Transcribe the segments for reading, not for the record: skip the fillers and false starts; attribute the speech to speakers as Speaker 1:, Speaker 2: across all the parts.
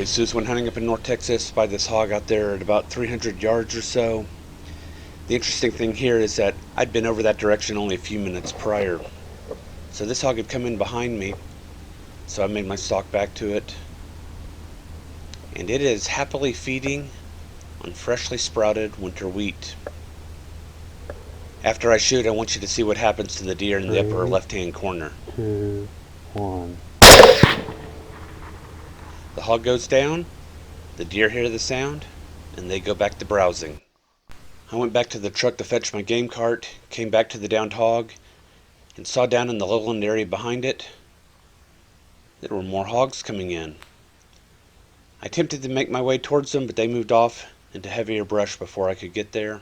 Speaker 1: Okay, so this one hunting up in North Texas by this hog out there at about 300 yards or so. The interesting thing here is that I'd been over that direction only a few minutes prior. So this hog had come in behind me, so I made my stalk back to it. And it is happily feeding on freshly sprouted winter wheat. After I shoot, I want you to see what happens to the deer in the upper left-hand corner.
Speaker 2: 2, 1.
Speaker 1: The hog goes down, the deer hear the sound, and they go back to browsing. I went back to the truck to fetch my game cart, came back to the downed hog, and saw down in the lowland area behind it, there were more hogs coming in. I attempted to make my way towards them, but they moved off into heavier brush before I could get there.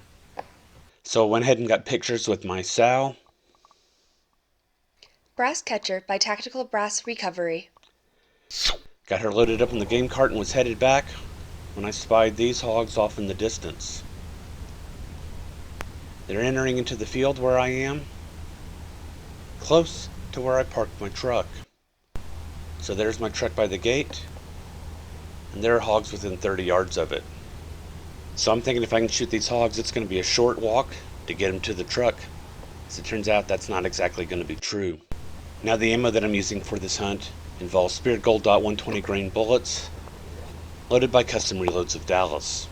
Speaker 1: So I went ahead and got pictures with my sow.
Speaker 3: Brass Catcher by Tactical Brass Recovery.
Speaker 1: Got her loaded up in the game cart and was headed back when I spied these hogs off in the distance. They're entering into the field where I am, close to where I parked my truck. So there's my truck by the gate, and there are hogs within 30 yards of it. So I'm thinking if I can shoot these hogs, it's going to be a short walk to get them to the truck. As it turns out, that's not exactly going to be true. Now the ammo that I'm using for this hunt involves Spirit Gold Dot 120 grain bullets, loaded by Custom Reloads of Dallas.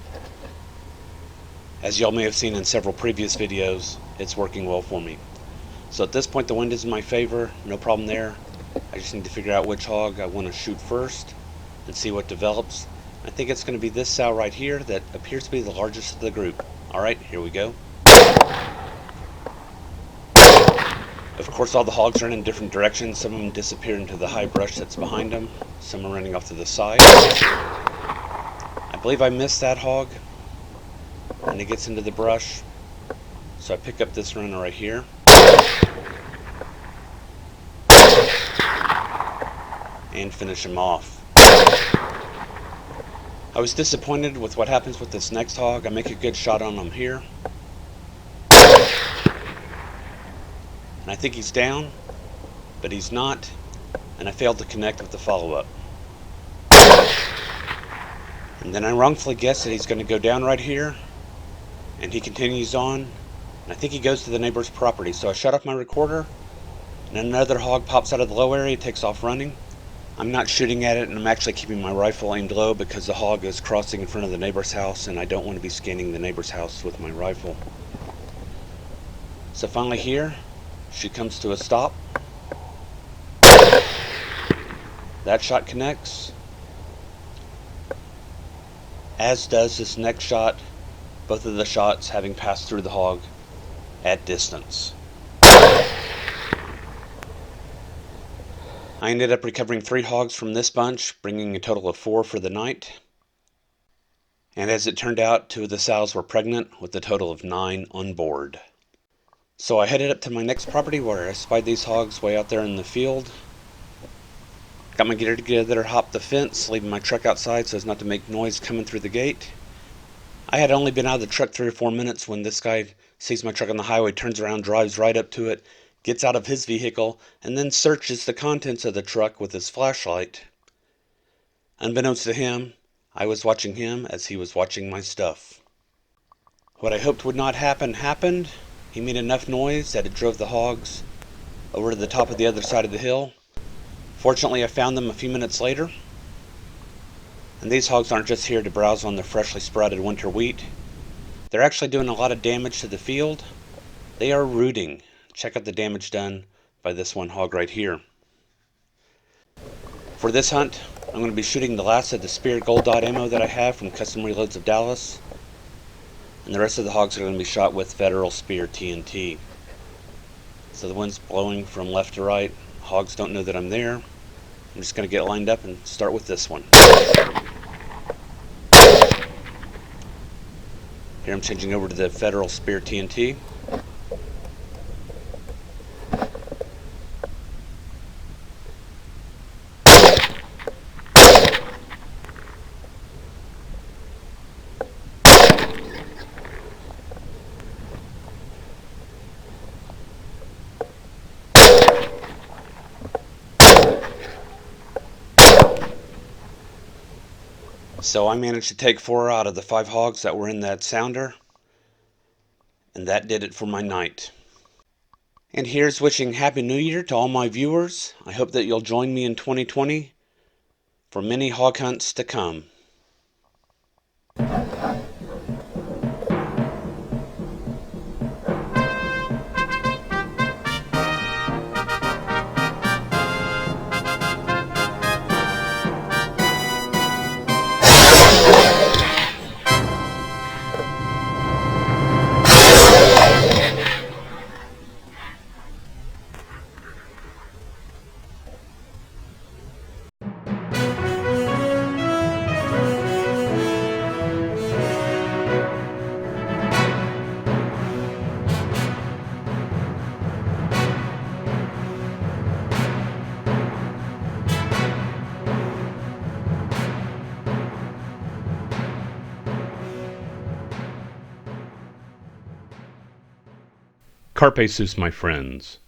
Speaker 1: As y'all may have seen in several previous videos, it's working well for me. So at this point the wind is in my favor, no problem there. I just need to figure out which hog I want to shoot first and see what develops. I think it's going to be this sow right here that appears to be the largest of the group. Alright, here we go. Of course all the hogs run in different directions. Some of them disappear into the high brush that's behind them. Some are running off to the side. I believe I missed that hog, and it gets into the brush. So I pick up this runner right here. And finish him off. I was disappointed with what happens with this next hog. I make a good shot on him here. And I think he's down, but he's not, and I failed to connect with the follow-up. And then I wrongfully guessed that he's going to go down right here, and he continues on, and I think he goes to the neighbor's property. So I shut off my recorder, and another hog pops out of the low area, takes off running. I'm not shooting at it, and I'm actually keeping my rifle aimed low because the hog is crossing in front of the neighbor's house, and I don't want to be scanning the neighbor's house with my rifle. So finally here, she comes to a stop. That shot connects, as does this next shot, both of the shots having passed through the hog at distance. I ended up recovering 3 hogs from this bunch, bringing a total of 4 for the night. And as it turned out, 2 of the sows were pregnant, with a total of 9 on board. So I headed up to my next property where I spied these hogs way out there in the field. Got my gear together, hopped the fence, leaving my truck outside so as not to make noise coming through the gate. I had only been out of the truck 3 or 4 minutes when this guy sees my truck on the highway, turns around, drives right up to it, gets out of his vehicle, and then searches the contents of the truck with his flashlight. Unbeknownst to him, I was watching him as he was watching my stuff. What I hoped would not happen happened. He made enough noise that it drove the hogs over to the top of the other side of the hill. Fortunately, I found them a few minutes later. And these hogs aren't just here to browse on their freshly sprouted winter wheat. They're actually doing a lot of damage to the field. They are rooting. Check out the damage done by this one hog right here. For this hunt, I'm going to be shooting the last of the Spirit Gold Dot ammo that I have from Custom Reloads of Dallas. And the rest of the hogs are going to be shot with Federal Spear TNT. So the wind's blowing from left to right. Hogs don't know that I'm there. I'm just going to get lined up and start with this one. Here I'm changing over to the Federal Spear TNT. So I managed to take 4 out of the 5 hogs that were in that sounder, and that did it for my night. And here's wishing Happy New Year to all my viewers. I hope that you'll join me in 2020 for many hog hunts to come. Carpe sus, my friends.